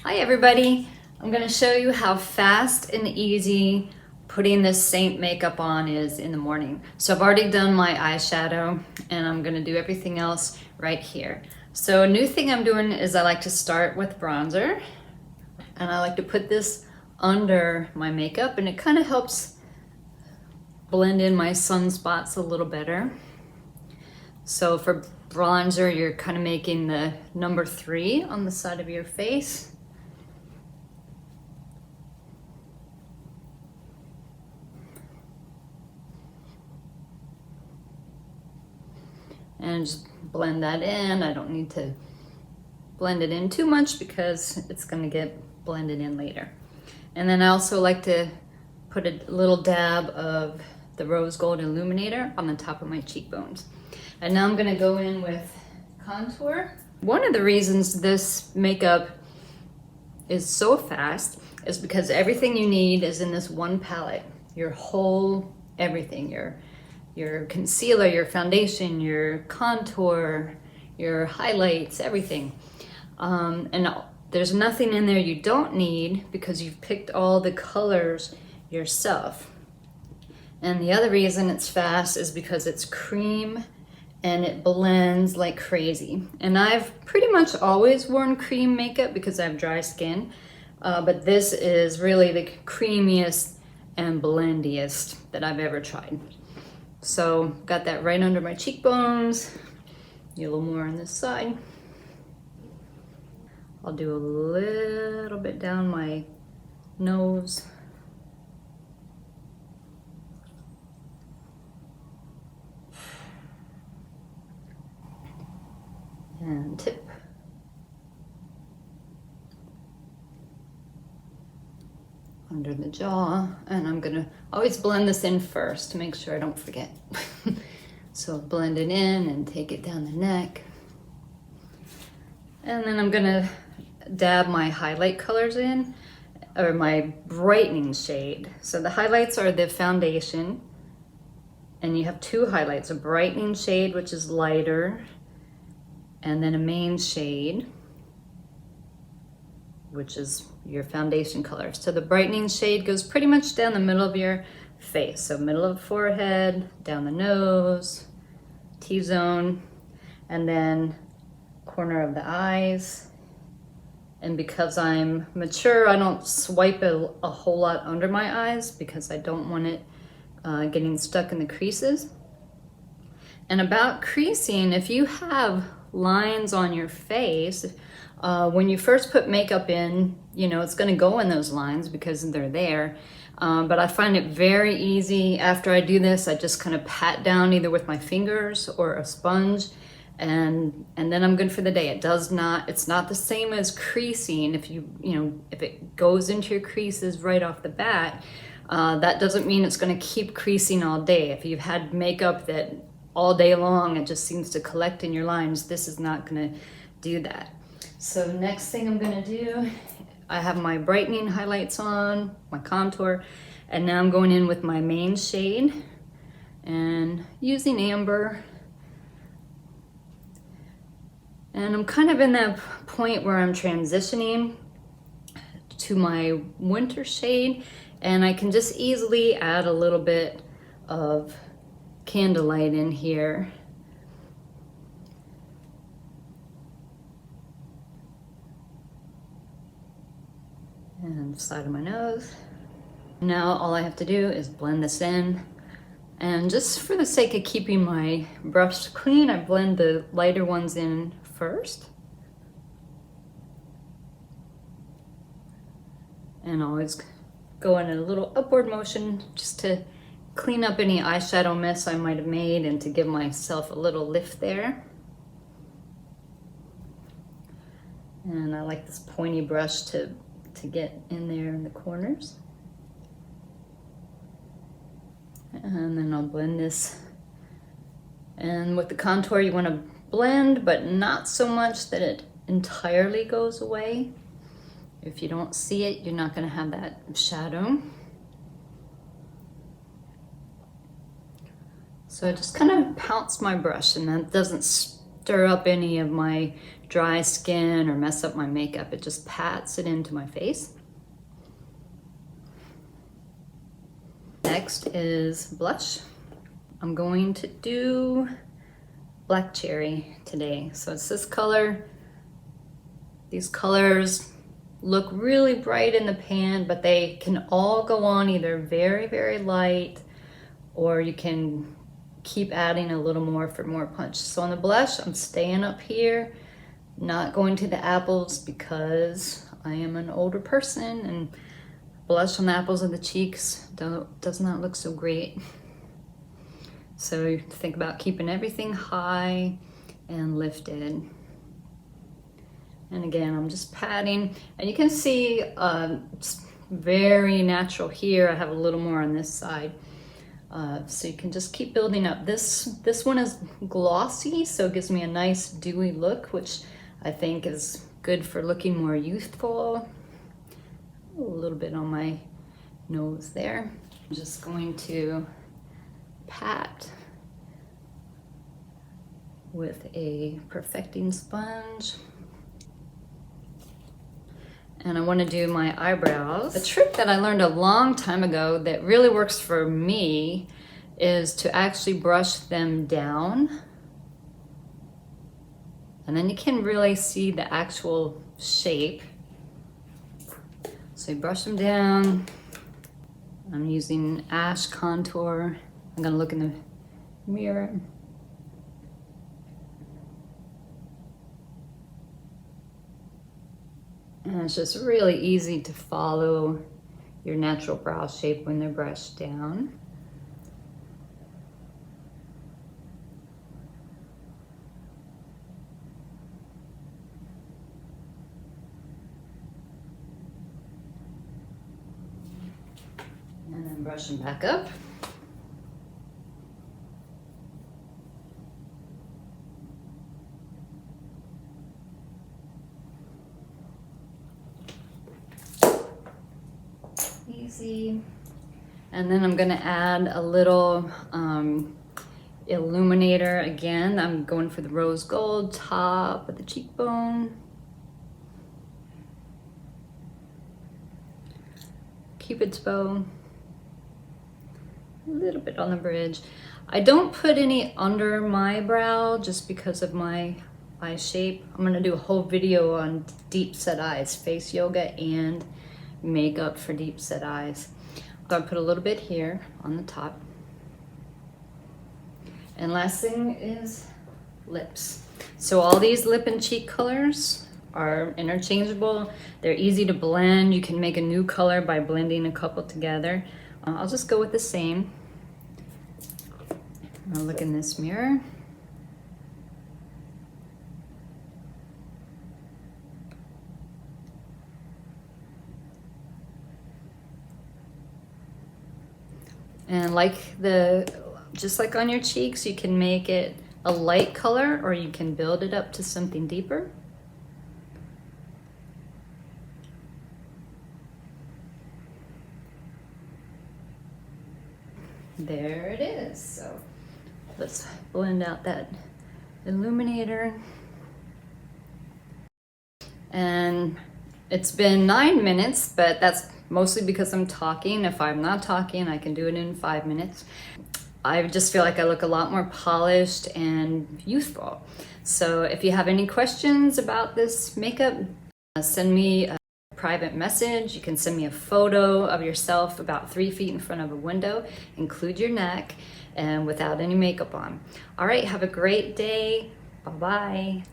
Hi everybody, I'm going to show you how fast and easy putting this Seint makeup on is in the morning. So I've already done my eyeshadow and I'm going to do everything else right here. So a new thing I'm doing is I like to start with bronzer and I like to put this under my makeup and it kind of helps blend in my sunspots a little better. So for bronzer, you're kind of making the number 3 on the side of your face. And just blend that in. I don't need to blend it in too much because it's going to get blended in later. And then I also like to put a little dab of the rose gold illuminator on the top of my cheekbones. And now I'm going to go in with contour. One of the reasons this makeup is so fast is because everything you need is in this one palette. Your whole everything, your concealer, your foundation, your contour, your highlights, everything. And there's nothing in there you don't need because you've picked all the colors yourself. And the other reason it's fast is because it's cream and it blends like crazy. And I've pretty much always worn cream makeup because I have dry skin, but this is really the creamiest and blendiest that I've ever tried. So got that right under my cheekbones, a little more on this side. I'll do a little bit down my nose. And tip. Under the jaw, and I'm gonna always blend this in first to make sure I don't forget. So blend it in and take it down the neck. And then I'm gonna dab my highlight colors in, or my brightening shade. So the highlights are the foundation, and you have 2 highlights, a brightening shade, which is lighter, and then a main shade, which is your foundation color. So the brightening shade goes pretty much down the middle of your face. So middle of the forehead, down the nose, T-zone, and then corner of the eyes. And because I'm mature, I don't swipe a whole lot under my eyes because I don't want it getting stuck in the creases. And about creasing, if you have lines on your face, when you first put makeup in, you know, it's going to go in those lines because they're there. But I find it very easy. After I do this, I just kind of pat down either with my fingers or a sponge, and then I'm good for the day. It's not the same as creasing. If if it goes into your creases right off the bat, that doesn't mean it's going to keep creasing all day. If you've had makeup that all day long, it just seems to collect in your lines, this is not going to do that. So next thing I'm gonna do, I have my brightening highlights on, my contour, and now I'm going in with my main shade and using amber. And I'm kind of in that point where I'm transitioning to my winter shade, and I can just easily add a little bit of candlelight in here. And the side of my nose. Now all I have to do is blend this in, and just for the sake of keeping my brush clean, I blend the lighter ones in first, and always go in a little upward motion just to clean up any eyeshadow mess I might have made and to give myself a little lift there. And I like this pointy brush to get in there in the corners. And then I'll blend this. And with the contour, you want to blend, but not so much that it entirely goes away. If you don't see it, you're not going to have that shadow. So I just kind of pounce my brush, and that doesn't stir up any of my dry skin or mess up my makeup. It just pats it into my face. Next is blush. I'm going to do Black Cherry today. So it's this color. These colors look really bright in the pan, but they can all go on either very, very light, or you can keep adding a little more for more punch. So on the blush, I'm staying up here, not going to the apples because I am an older person and blush on the apples of the cheeks does not look so great. So think about keeping everything high and lifted. And again, I'm just patting, and you can see it's very natural here. I have a little more on this side. So you can just keep building up. This one is glossy, so it gives me a nice dewy look, which I think is good for looking more youthful. A little bit on my nose there. I'm just going to pat with a perfecting sponge. And I want to do my eyebrows. A trick that I learned a long time ago that really works for me is to actually brush them down. And then you can really see the actual shape. So you brush them down. I'm using Ash Contour. I'm gonna look in the mirror. And it's just really easy to follow your natural brow shape when they're brushed down. And then brush them back up. Easy. And then I'm gonna add a little illuminator again. I'm going for the rose gold top of the cheekbone. Cupid's bow. A little bit on the bridge. I don't put any under my brow just because of my eye shape. I'm gonna do a whole video on deep set eyes, face yoga and makeup for deep set eyes. I'm gonna put a little bit here on the top. And last thing is lips. So all these lip and cheek colors are interchangeable. They're easy to blend. You can make a new color by blending a couple together. I'll just go with the same. I'll look in this mirror. And just like on your cheeks, you can make it a light color or you can build it up to something deeper. There it is. So let's blend out that illuminator. And it's been 9 minutes, but that's mostly because I'm talking. If I'm not talking, I can do it in 5 minutes. I just feel like I look a lot more polished and youthful. So if you have any questions about this makeup, send me a private message. You can send me a photo of yourself about 3 feet in front of a window, include your neck, and without any makeup on. All right, have a great day. Bye-bye.